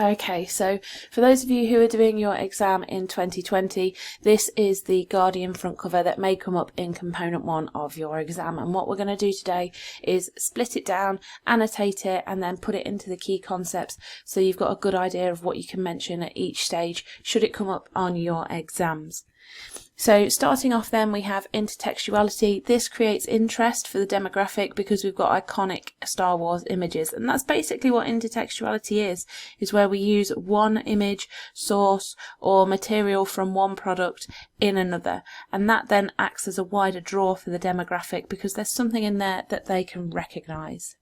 Okay, so for those of you who are doing your exam in 2020, this is the Guardian front cover that may come up in component 1 of your exam, and what we're going to do today is split it down, annotate it, and then put it into the key concepts so you've got a good idea of what you can mention at each stage should it come up on your exams. So starting off then, we have intertextuality. This creates interest for the demographic because we've got iconic Star Wars images, and that's basically what intertextuality is where we use one image, source or material from one product in another, and that then acts as a wider draw for the demographic because there's something in there that they can recognise.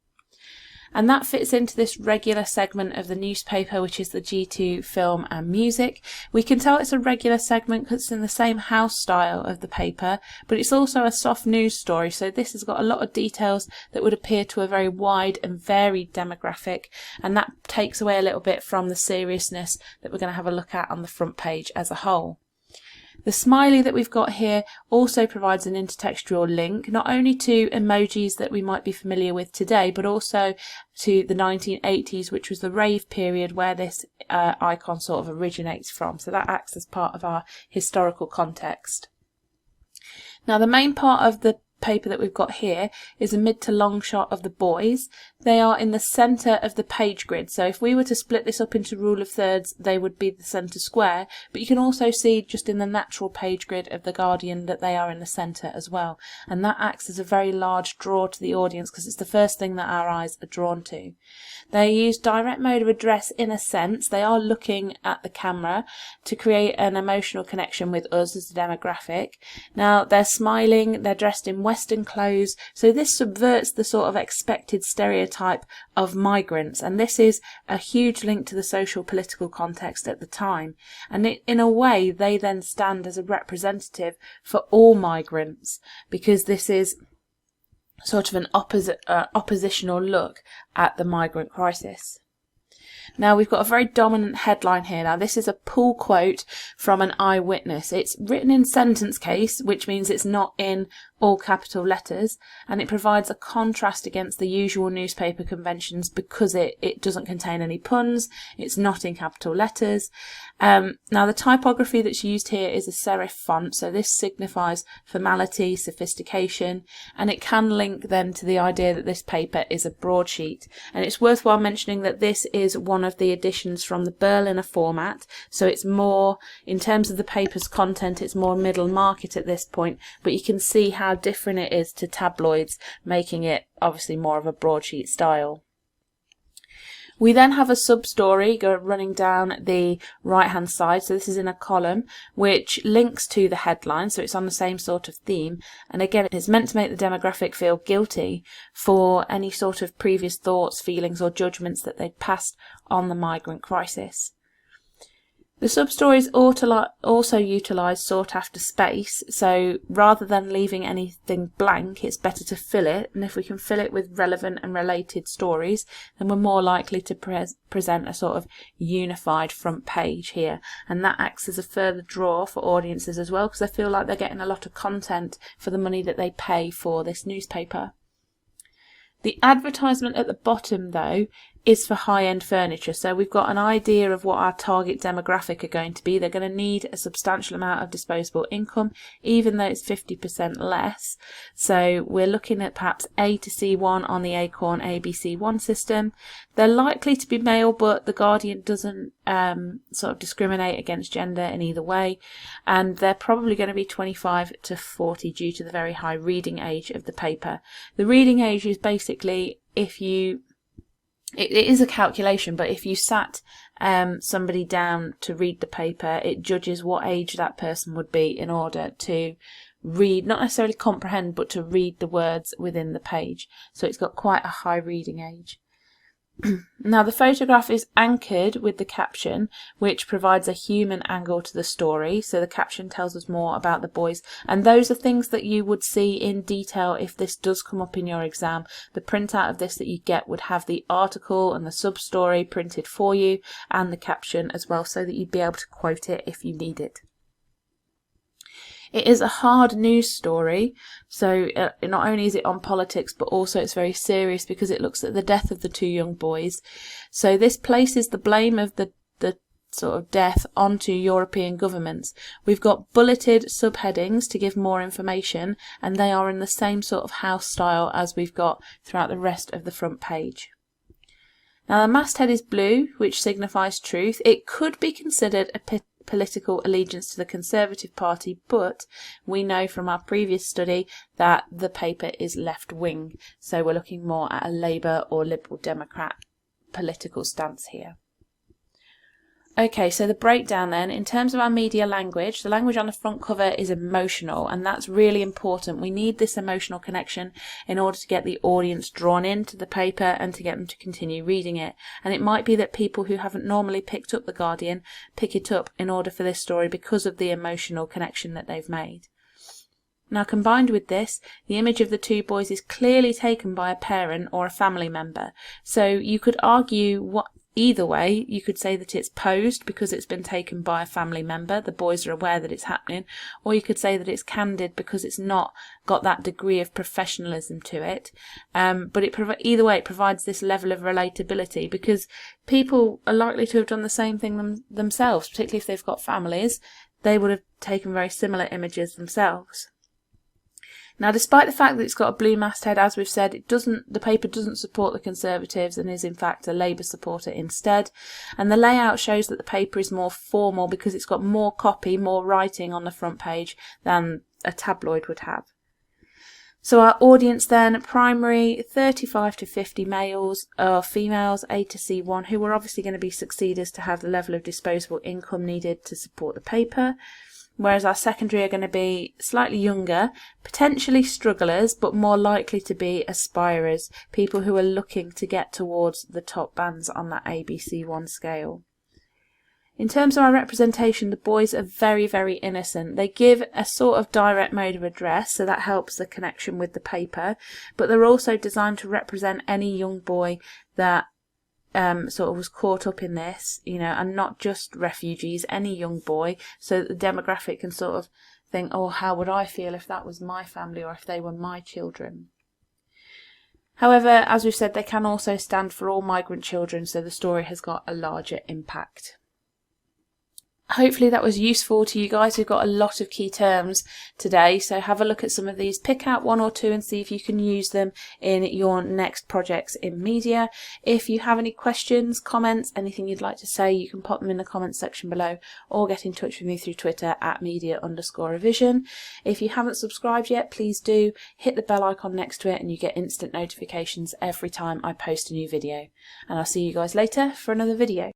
And that fits into this regular segment of the newspaper, which is the G2 film and music. We can tell it's a regular segment because it's in the same house style of the paper, but it's also a soft news story, so this has got a lot of details that would appeal to a very wide and varied demographic, and that takes away a little bit from the seriousness that we're going to have a look at on the front page as a whole. The smiley that we've got here also provides an intertextual link, not only to emojis that we might be familiar with today, but also to the 1980s, which was the rave period where this icon sort of originates from. So that acts as part of our historical context. Now, the main part of the paper that we've got here is a mid to long shot of the boys. They are in the centre of the page grid, so if we were to split this up into rule of thirds, they would be the centre square, but you can also see just in the natural page grid of the Guardian that they are in the centre as well, and that acts as a very large draw to the audience because it's the first thing that our eyes are drawn to. They use direct mode of address in a sense. They are looking at the camera to create an emotional connection with us as a demographic. Now, they're smiling, they're dressed in Western clothes, so this subverts the sort of expected stereotype of migrants, and this is a huge link to the social political context at the time, and in a way they then stand as a representative for all migrants because this is sort of an oppositional look at the migrant crisis. Now, we've got a very dominant headline here. Now, this is a pull quote from an eyewitness. It's written in sentence case, which means it's not in all capital letters, and it provides a contrast against the usual newspaper conventions because it doesn't contain any puns, it's not in capital letters. Now, the typography that's used here is a serif font, so this signifies formality, sophistication, and it can link then to the idea that this paper is a broadsheet. And it's worthwhile mentioning that this is one of the editions from the Berliner format, so it's more, in terms of the paper's content, it's more middle market at this point, but you can see how different it is to tabloids, making it obviously more of a broadsheet style. We then have a sub-story running down the right-hand side, so this is in a column, which links to the headline, so it's on the same sort of theme, and again it's meant to make the demographic feel guilty for any sort of previous thoughts, feelings or judgments that they'd passed on the migrant crisis. The sub-stories also utilise sought-after space, so rather than leaving anything blank, it's better to fill it, and if we can fill it with relevant and related stories, then we're more likely to present a sort of unified front page here, and that acts as a further draw for audiences as well, because they feel like they're getting a lot of content for the money that they pay for this newspaper. The advertisement at the bottom, though, is for high-end furniture, so we've got an idea of what our target demographic are going to be. They're going to need a substantial amount of disposable income, even though it's 50% less. So we're looking at perhaps A to C1 on the Acorn ABC1 system. They're likely to be male, but the Guardian doesn't sort of discriminate against gender in either way, and they're probably going to be 25 to 40 due to the very high reading age of the paper. The reading age is basically it is a calculation, but if you sat somebody down to read the paper, it judges what age that person would be in order to read, not necessarily comprehend, but to read the words within the page. So it's got quite a high reading age. Now, the photograph is anchored with the caption, which provides a human angle to the story. So the caption tells us more about the boys, and those are things that you would see in detail if this does come up in your exam. The printout of this that you get would have the article and the sub-story printed for you, and the caption as well, so that you'd be able to quote it if you need it. It is a hard news story, so not only is it on politics, but also it's very serious because it looks at the death of the two young boys. So this places the blame of the sort of death onto European governments. We've got bulleted subheadings to give more information, and they are in the same sort of house style as we've got throughout the rest of the front page. Now the masthead is blue, which signifies truth. It could be considered a political allegiance to the Conservative Party, but we know from our previous study that the paper is left-wing, so we're looking more at a Labour or Liberal Democrat political stance here. Okay, so the breakdown then, in terms of our media language, the language on the front cover is emotional, and that's really important. We need this emotional connection in order to get the audience drawn into the paper and to get them to continue reading it. And it might be that people who haven't normally picked up The Guardian pick it up in order for this story because of the emotional connection that they've made. Now, combined with this, the image of the two boys is clearly taken by a parent or a family member. So you could argue either way. You could say that it's posed because it's been taken by a family member, the boys are aware that it's happening, or you could say that it's candid because it's not got that degree of professionalism to it. But either way, it provides this level of relatability because people are likely to have done the same thing themselves, particularly if they've got families. They would have taken very similar images themselves. Now, despite the fact that it's got a blue masthead, as we've said, the paper doesn't support the Conservatives and is in fact a Labour supporter instead. And the layout shows that the paper is more formal because it's got more copy, more writing on the front page than a tabloid would have. So our audience then, primary 35 to 50 males or females, A to C1, who are obviously going to be succeeders to have the level of disposable income needed to support the paper. Whereas our secondary are going to be slightly younger, potentially strugglers, but more likely to be aspirers, people who are looking to get towards the top bands on that ABC1 scale. In terms of our representation, the boys are very, very innocent. They give a sort of direct mode of address, so that helps the connection with the paper, but they're also designed to represent any young boy that sort of was caught up in this, and not just refugees, any young boy, so that the demographic can sort of think, oh, how would I feel if that was my family or if they were my children? However, as we've said, they can also stand for all migrant children, so the story has got a larger impact. Hopefully that was useful to you guys. We've got a lot of key terms today, so have a look at some of these, pick out one or two and see if you can use them in your next projects in media. If you have any questions, comments, anything you'd like to say, you can pop them in the comments section below or get in touch with me through Twitter at media_revision. If you haven't subscribed yet, please do hit the bell icon next to it and you get instant notifications every time I post a new video. And I'll see you guys later for another video.